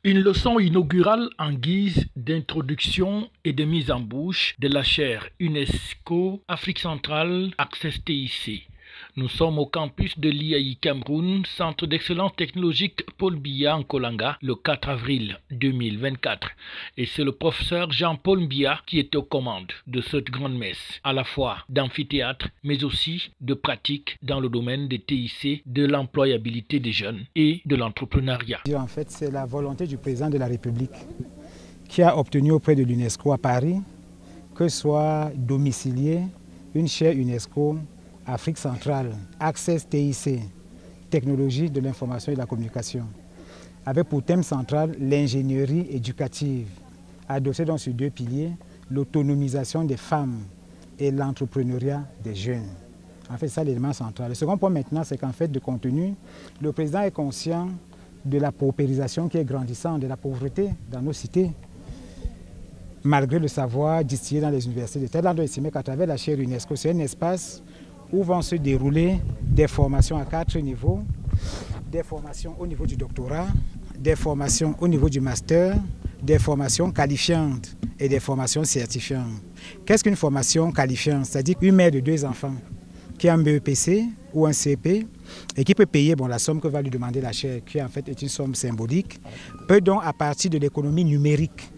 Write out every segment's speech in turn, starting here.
Une leçon inaugurale en guise d'introduction et de mise en bouche de la chaire UNESCO Afrique centrale Access TIC. Nous sommes au campus de l'IAI Cameroun, centre d'excellence technologique Paul Biya en Kolanga, le 4 avril 2024. Et c'est le professeur Jean-Paul Biya qui est aux commandes de cette grande messe, à la fois d'amphithéâtre, mais aussi de pratique dans le domaine des TIC, de l'employabilité des jeunes et de l'entrepreneuriat. En fait, c'est la volonté du président de la République qui a obtenu auprès de l'UNESCO à Paris que soit domiciliée une chaire UNESCO Afrique centrale, Access TIC, technologie de l'information et de la communication, avec pour thème central l'ingénierie éducative, adossée donc sur deux piliers, l'autonomisation des femmes et l'entrepreneuriat des jeunes. En fait, c'est ça l'élément central. Le second point maintenant, c'est qu'en fait, de contenu, le président est conscient de la paupérisation qui est grandissante, de la pauvreté dans nos cités. Malgré le savoir distillé dans les universités de tel endroit estimé qu'à travers la chaire UNESCO, c'est un espace où vont se dérouler des formations à 4 niveaux, des formations au niveau du doctorat, des formations au niveau du master, des formations qualifiantes et des formations certifiantes. Qu'est-ce qu'une formation qualifiante? C'est-à-dire qu'une mère de 2 enfants qui a un BEPC ou un CP et qui peut payer la somme que va lui demander la chaire, qui en fait est une somme symbolique, peut donc à partir de l'économie numérique,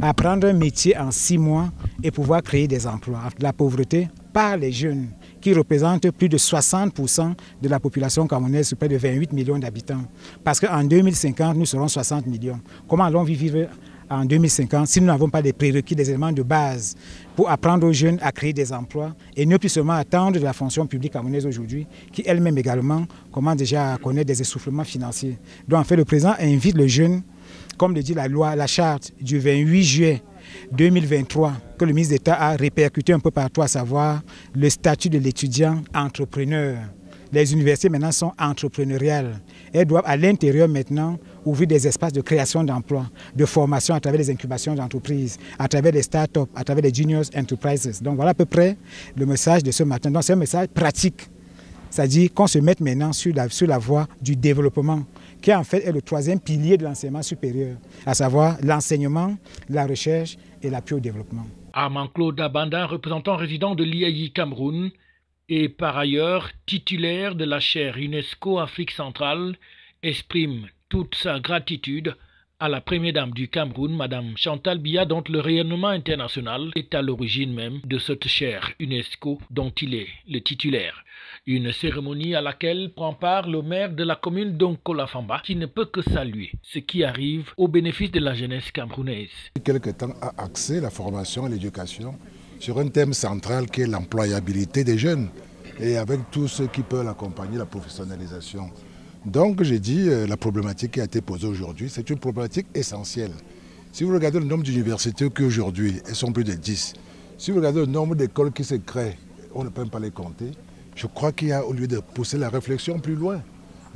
apprendre un métier en 6 mois et pouvoir créer des emplois. La pauvreté par les jeunes, qui représentent plus de 60% de la population camerounaise sur près de 28 millions d'habitants. Parce qu'en 2050, nous serons 60 millions. Comment allons-nous vivre en 2050 si nous n'avons pas des prérequis, des éléments de base pour apprendre aux jeunes à créer des emplois et ne plus seulement attendre de la fonction publique camerounaise aujourd'hui, qui elle-même également commence déjà à connaître des essoufflements financiers. Donc en fait, le président invite le jeune, comme le dit la loi, la charte du 28 juillet 2023, que le ministre d'État a répercuté un peu partout, à savoir le statut de l'étudiant entrepreneur. Les universités maintenant sont entrepreneuriales. Elles doivent à l'intérieur maintenant ouvrir des espaces de création d'emplois, de formation à travers les incubations d'entreprises, à travers les start-up, à travers les juniors enterprises. Donc voilà à peu près le message de ce matin. Donc c'est un message pratique. C'est-à-dire qu'on se mette maintenant sur la voie du développement, qui en fait est le 3e pilier de l'enseignement supérieur, à savoir l'enseignement, la recherche et l'appui au développement. Armand-Claude Abanda, représentant résident de l'IAI Cameroun, et par ailleurs titulaire de la chaire UNESCO Afrique centrale, exprime toute sa gratitude à la première dame du Cameroun, Madame Chantal Biya, dont le rayonnement international est à l'origine même de cette chaire UNESCO dont il est le titulaire. Une cérémonie à laquelle prend part le maire de la commune d'Onkolafamba, qui ne peut que saluer ce qui arrive au bénéfice de la jeunesse camerounaise. Quelque temps a axé la formation et l'éducation sur un thème central qui est l'employabilité des jeunes et avec tous ceux qui peuvent accompagner la professionnalisation. Donc j'ai dit, la problématique qui a été posée aujourd'hui, c'est une problématique essentielle. Si vous regardez le nombre d'universités qu'aujourd'hui, elles sont plus de 10. Si vous regardez le nombre d'écoles qui se créent, on ne peut même pas les compter. Je crois qu'il y a, au lieu de pousser la réflexion plus loin,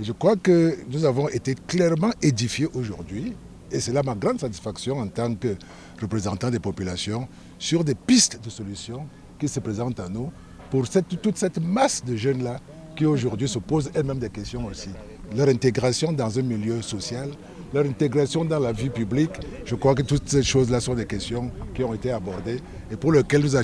et je crois que nous avons été clairement édifiés aujourd'hui, et c'est là ma grande satisfaction en tant que représentant des populations, sur des pistes de solutions qui se présentent à nous pour toute cette masse de jeunes-là qui aujourd'hui se posent elles-mêmes des questions aussi. Leur intégration dans un milieu social, leur intégration dans la vie publique, je crois que toutes ces choses-là sont des questions qui ont été abordées et pour lesquelles nous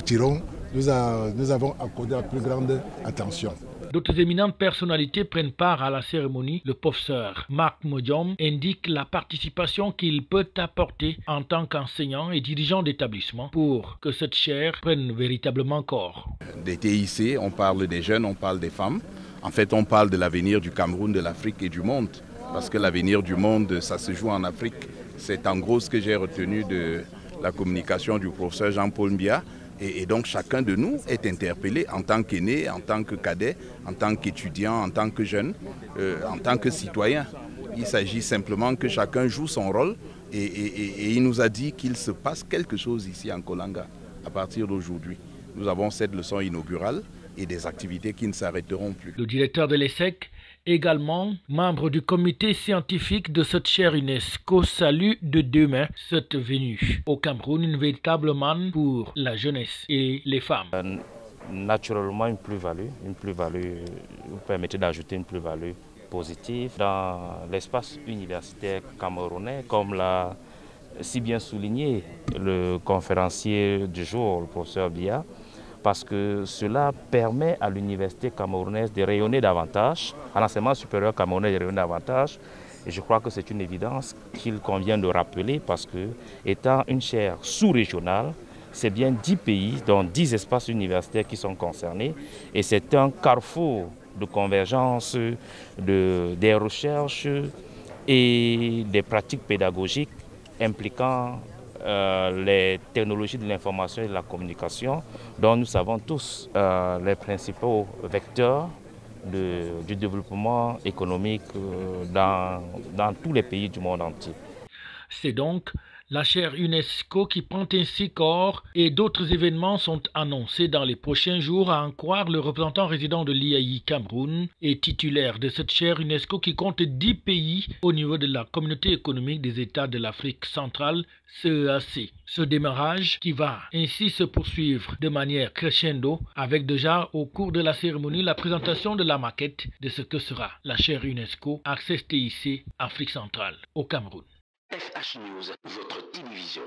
avons accordé la plus grande attention. D'autres éminentes personnalités prennent part à la cérémonie. Le professeur Marc Modiom indique la participation qu'il peut apporter en tant qu'enseignant et dirigeant d'établissement pour que cette chaire prenne véritablement corps. Des TIC, on parle des jeunes, on parle des femmes. En fait, on parle de l'avenir du Cameroun, de l'Afrique et du monde. Parce que l'avenir du monde, ça se joue en Afrique. C'est en gros ce que j'ai retenu de la communication du professeur Jean-Paul Biya. Et donc chacun de nous est interpellé en tant qu'aîné, en tant que cadet, en tant qu'étudiant, en tant que jeune, en tant que citoyen. Il s'agit simplement que chacun joue son rôle et il nous a dit qu'il se passe quelque chose ici en Kolanga à partir d'aujourd'hui. Nous avons cette leçon inaugurale et des activités qui ne s'arrêteront plus. Le directeur de l'ESSEC, également membre du comité scientifique de cette chaire UNESCO, salue de 2 mains cette venue au Cameroun, une véritable manne pour la jeunesse et les femmes. Naturellement, une plus-value, vous permettez d'ajouter une plus-value positif dans l'espace universitaire camerounais, comme l'a si bien souligné le conférencier du jour, le professeur Bia, parce que cela permet à l'université camerounaise de rayonner davantage, à l'enseignement supérieur camerounais de rayonner davantage. Et je crois que c'est une évidence qu'il convient de rappeler parce que, étant une chaire sous-régionale, c'est bien 10 pays, dont 10 espaces universitaires qui sont concernés. Et c'est un carrefour de convergence des recherches et des pratiques pédagogiques impliquant les technologies de l'information et de la communication, dont nous savons tous les principaux vecteurs du développement économique dans tous les pays du monde entier. C'est donc la chaire UNESCO qui prend ainsi corps et d'autres événements sont annoncés dans les prochains jours, à en croire le représentant résident de l'IAI Cameroun et titulaire de cette chaire UNESCO qui compte 10 pays au niveau de la communauté économique des États de l'Afrique centrale, CEAC. Ce démarrage qui va ainsi se poursuivre de manière crescendo avec déjà au cours de la cérémonie la présentation de la maquette de ce que sera la chaire UNESCO Access TIC Afrique centrale au Cameroun. FH News, votre télévision.